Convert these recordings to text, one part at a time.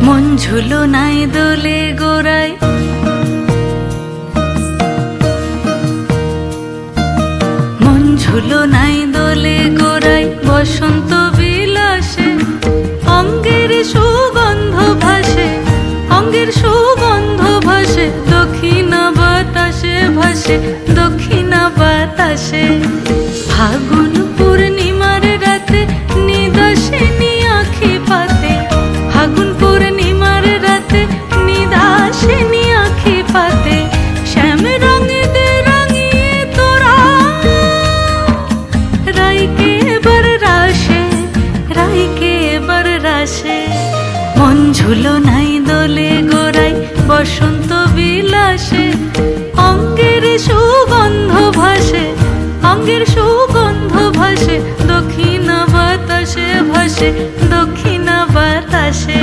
মন ঝুলো নাই দোলে গোড়ায়, মন ঝুলো নাই দোলে গোড়ায়, বসন্ত বিলাসে অঙ্গের সুগন্ধ ভাসে, অঙ্গের সুগন্ধ ভাসে, দক্ষিণা বাতাসে ভাসে, দক্ষিণা বাতাসে। ফাগুন পূর্ণিমার রাতে নিদাসিনী আঁখি পাতে, ফাগুন পূর্ণিমার রাতে নিদাসিনী আঁখি পাতে, শ্যাম রঙে দে রাঙিয়ে তোরা রাইকে এবার রাশে, রাইকে এবার রাশে। মন ঝুলো নাই দোলে গোড়ায়, বসন্ত বিলাসে অঙ্গের সুগন্ধ ভাসে, অঙ্গের সুগন্ধ ভাসে, দক্ষিণা বাতাসে ভাসে, দক্ষিণা বাতাসে।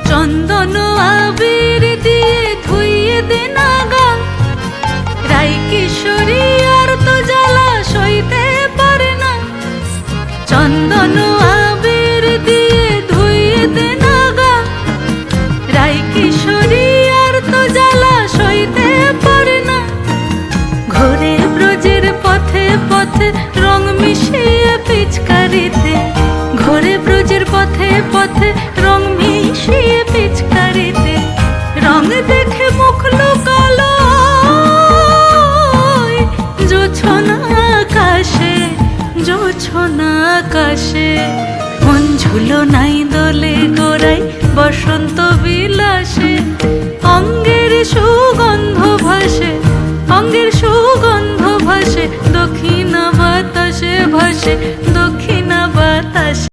চন্দন আবির দিয়ে ধুইয়ে দে না গান, রাই কিশোরী আর তো জ্বালা সইতে পারে না। চন্দন আবির দিয়ে ধুইয়ে দে না গান, রাই কিশোরী আর তো জ্বালা সইতে পারে না। ঘোরে ব্রজের পথে পথে রং মিশিয়ে পিচকারিতে, ঘোরে ব্রজের পথে পথে রং মিশিয়ে পিচকারিতে, রং দেখে মুখ লুকালো জোছনা আকাশে, জোছনা আকাশে। মন ঝুলো নাই দোলে গোড়ায়, বসন্ত বিলাসে অঙ্গের